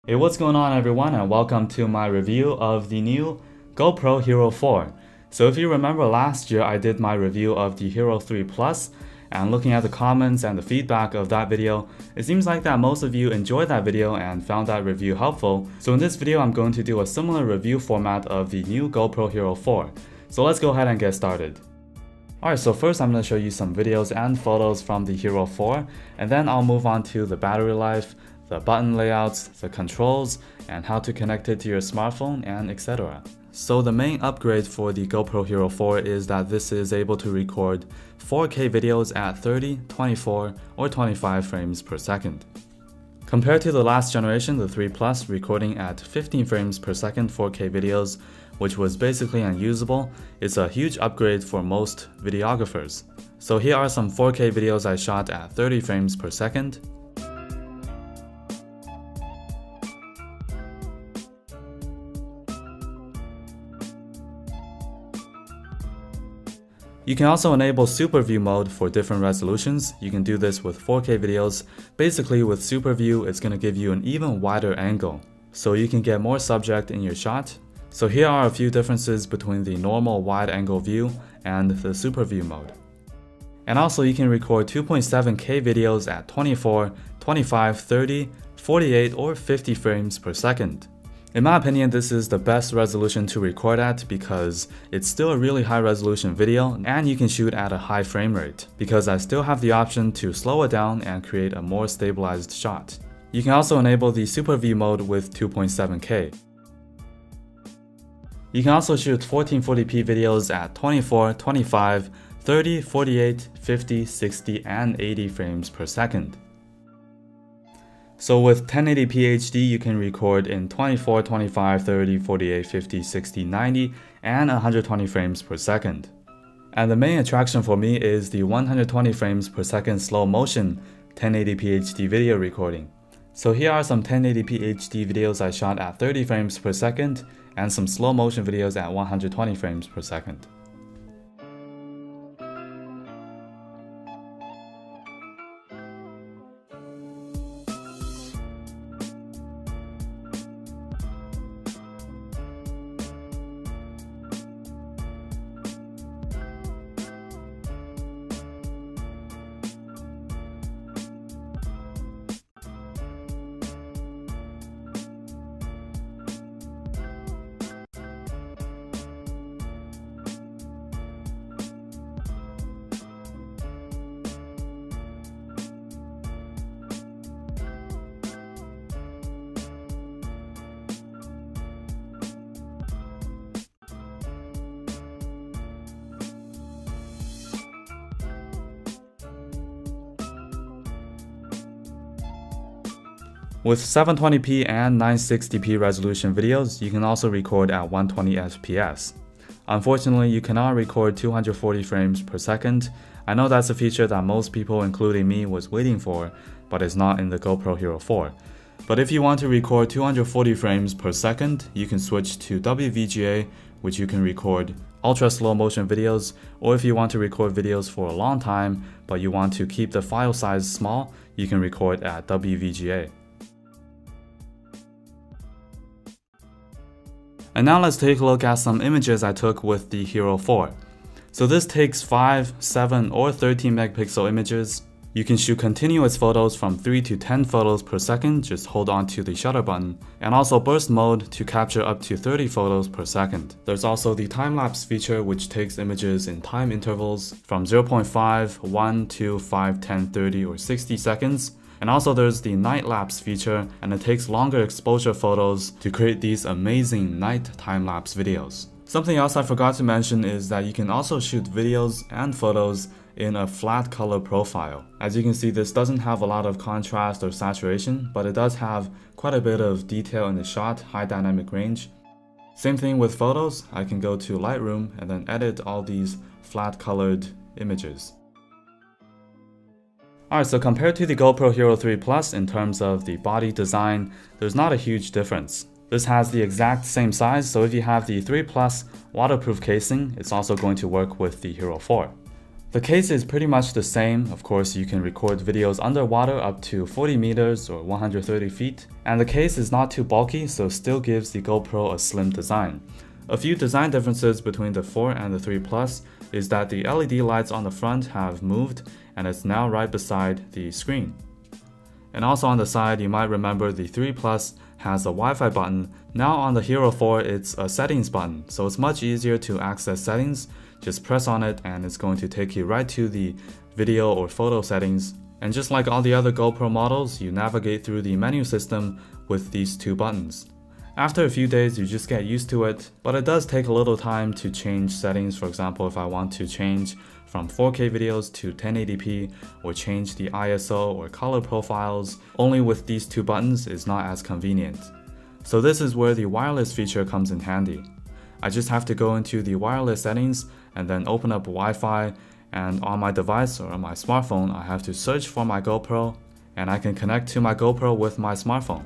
Hey, what's going on everyone, and welcome to my review of the new GoPro Hero 4. So if you remember last year I did my review of the Hero 3 Plus, and looking at the comments and the feedback of that video, it seems like that most of you enjoyed that video and found that review helpful. So in this video I'm going to do a similar review format of the new GoPro Hero 4. So let's go ahead and get started. Alright, so first I'm going to show you some videos and photos from the Hero 4, and then I'll move on to the battery life, the button layouts, the controls, and how to connect it to your smartphone, and etc. So the main upgrade for the GoPro Hero 4 is that this is able to record 4K videos at 30, 24, or 25 frames per second. Compared to the last generation, the 3 Plus, recording at 15 frames per second 4K videos, which was basically unusable, is a huge upgrade for most videographers. So here are some 4K videos I shot at 30 frames per second. You can also enable Super View mode for different resolutions. You can do this with 4K videos. Basically with Super View, it's going to give you an even wider angle, so you can get more subject in your shot. So here are a few differences between the normal wide angle view and the Super View mode. And also you can record 2.7K videos at 24, 25, 30, 48, or 50 frames per second. In my opinion, this is the best resolution to record at because it's still a really high resolution video and you can shoot at a high frame rate, because I still have the option to slow it down and create a more stabilized shot. You can also enable the Super View mode with 2.7K. You can also shoot 1440p videos at 24, 25, 30, 48, 50, 60, and 80 frames per second. So with 1080p HD, you can record in 24, 25, 30, 48, 50, 60, 90, and 120 frames per second. And the main attraction for me is the 120 frames per second slow motion 1080p HD video recording. So here are some 1080p HD videos I shot at 30 frames per second and some slow motion videos at 120 frames per second. With 720p and 960p resolution videos, you can also record at 120 fps. Unfortunately, you cannot record 240 frames per second. I know that's a feature that most people, including me, was waiting for, but it's not in the GoPro Hero 4. But if you want to record 240 frames per second, you can switch to WVGA, which you can record ultra slow motion videos, or if you want to record videos for a long time, but you want to keep the file size small, you can record at WVGA. And now let's take a look at some images I took with the Hero 4. So this takes 5, 7, or 13 megapixel images. You can shoot continuous photos from 3 to 10 photos per second, just hold on to the shutter button, and also burst mode to capture up to 30 photos per second. There's also the time-lapse feature, which takes images in time intervals from 0.5, 1, 2, 5, 10, 30, or 60 seconds. And also there's the night lapse feature, and it takes longer exposure photos to create these amazing night time-lapse videos. Something else I forgot to mention is that you can also shoot videos and photos in a flat color profile. As you can see, this doesn't have a lot of contrast or saturation, but it does have quite a bit of detail in the shot, high dynamic range. Same thing with photos. I can go to Lightroom and then edit all these flat colored images. Alright, so compared to the GoPro Hero 3 Plus in terms of the body design, there's not a huge difference. This has the exact same size, so if you have the 3 Plus waterproof casing, it's also going to work with the Hero 4. The case is pretty much the same. Of course, you can record videos underwater up to 40 meters or 130 feet. And the case is not too bulky, so still gives the GoPro a slim design. A few design differences between the 4 and the 3 Plus is that the LED lights on the front have moved and it's now right beside the screen. And also on the side, you might remember the 3 Plus has a Wi-Fi button. Now on the Hero 4, it's a settings button, so it's much easier to access settings. Just press on it and it's going to take you right to the video or photo settings. And just like all the other GoPro models, you navigate through the menu system with these two buttons. After a few days, you just get used to it, but it does take a little time to change settings. For example, if I want to change from 4K videos to 1080p or change the ISO or color profiles, only with these two buttons is not as convenient. So this is where the wireless feature comes in handy. I just have to go into the wireless settings and then open up Wi-Fi, and on my device or on my smartphone, I have to search for my GoPro and I can connect to my GoPro with my smartphone.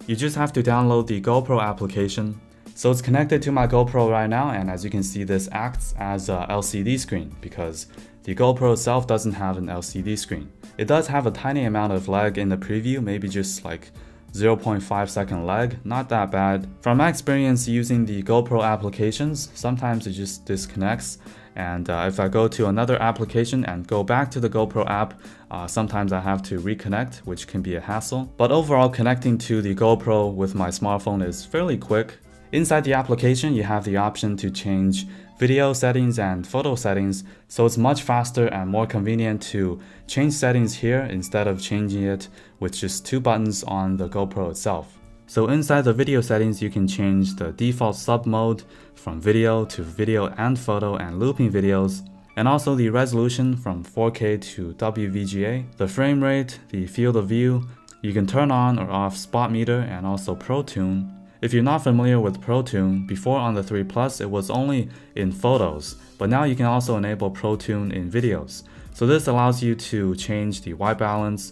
You just have to download the GoPro application. So it's connected to my GoPro right now, and as you can see, this acts as a LCD screen because the GoPro itself doesn't have an LCD screen. It does have a tiny amount of lag in the preview, maybe just like 0.5 second lag, not that bad. From my experience using the GoPro applications, sometimes it just disconnects, and if I go to another application and go back to the GoPro app, sometimes I have to reconnect, which can be a hassle. But overall, connecting to the GoPro with my smartphone is fairly quick. Inside the application, you have the option to change video settings and photo settings, so it's much faster and more convenient to change settings here instead of changing it with just two buttons on the GoPro itself. So inside the video settings, you can change the default sub mode from video to video and photo and looping videos, and also the resolution from 4K to WVGA, the frame rate, the field of view. You can turn on or off spot meter and also Pro Tune. If you're not familiar with Pro Tune, before on the 3 Plus it was only in photos, but now you can also enable Pro Tune in videos. So this allows you to change the white balance,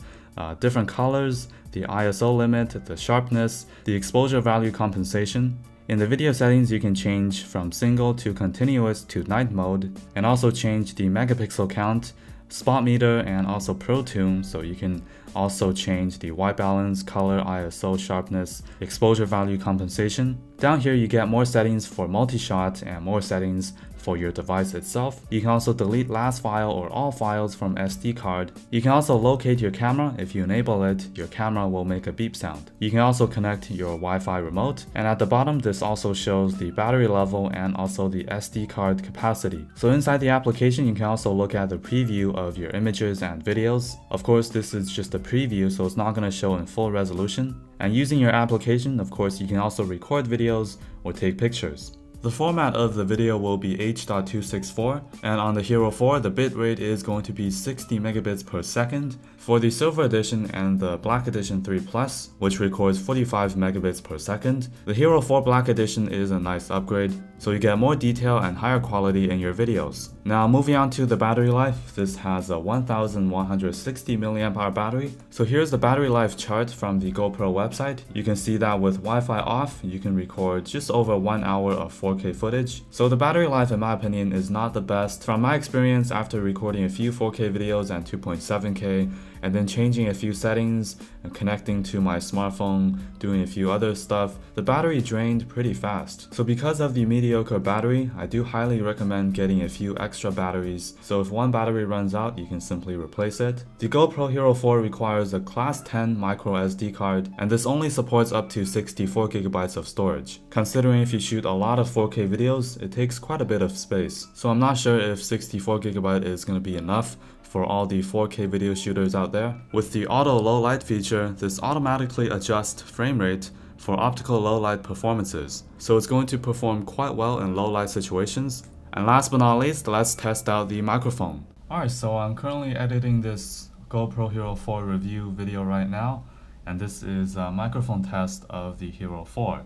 different colors, the ISO limit, the sharpness, the exposure value compensation. In the video settings, you can change from single to continuous to night mode, and also change the megapixel count, spot meter, and also Pro Tune, so you can also change the white balance, color, ISO, sharpness, exposure value compensation. Down here you get more settings for multi-shot and more settings for your device itself. You can also delete last file or all files from SD card. You can also locate your camera. If you enable it, your camera will make a beep sound. You can also connect your Wi-Fi remote, and at the bottom this also shows the battery level and also the SD card capacity. So inside the application you can also look at the preview of your images and videos. Of course, this is just a preview, so it's not going to show in full resolution. And using your application, of course, you can also record videos or take pictures. The format of the video will be H.264, and on the Hero 4 the bitrate is going to be 60 megabits per second. For the Silver Edition and the Black Edition 3 Plus, which records 45 megabits per second, the Hero 4 Black Edition is a nice upgrade, so you get more detail and higher quality in your videos. Now moving on to the battery life, this has a 1160 mAh battery. So here's the battery life chart from the GoPro website. You can see that with Wi-Fi off, you can record just over 1 hour of 4K footage. So the battery life in my opinion is not the best. From my experience after recording a few 4K videos and 2.7K, and then changing a few settings and connecting to my smartphone, doing a few other stuff, the battery drained pretty fast. So because of the mediocre battery, I do highly recommend getting a few extra batteries. So if one battery runs out, you can simply replace it. The GoPro Hero 4 requires a Class 10 micro SD card, and this only supports up to 64 GB of storage. Considering if you shoot a lot of 4K videos, it takes quite a bit of space. So I'm not sure if 64 GB is going to be enough for all the 4K video shooters out there. With the auto low light feature, this automatically adjusts frame rate for optical low light performances, so it's going to perform quite well in low light situations. And last but not least, let's test out the microphone. Alright, so I'm currently editing this GoPro Hero 4 review video right now, and this is a microphone test of the Hero 4.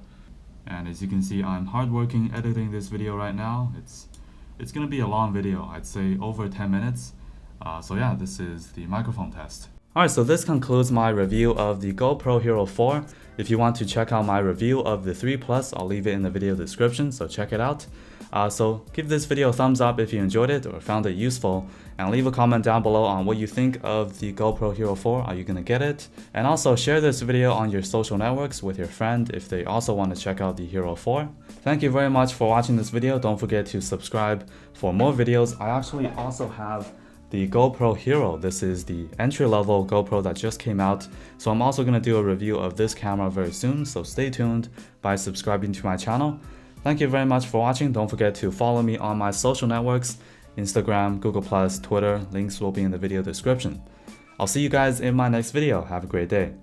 And as you can see, I'm hardworking editing this video right now. It's gonna be a long video, I'd say over 10 minutes. So yeah, this is the microphone test. Alright, so this concludes my review of the GoPro Hero 4. If you want to check out my review of the 3 Plus, I'll leave it in the video description, so check it out. So give this video a thumbs up if you enjoyed it or found it useful, and leave a comment down below on what you think of the GoPro Hero 4. Are you gonna get it? And also share this video on your social networks with your friend if they also want to check out the Hero 4. Thank you very much for watching this video. Don't forget to subscribe for more videos. I actually also have the GoPro Hero. This is the entry-level GoPro that just came out, so I'm also going to do a review of this camera very soon, so stay tuned by subscribing to my channel. Thank you very much for watching. Don't forget to follow me on my social networks, Instagram, Google+, Twitter. Links will be in the video description. I'll see you guys in my next video. Have a great day.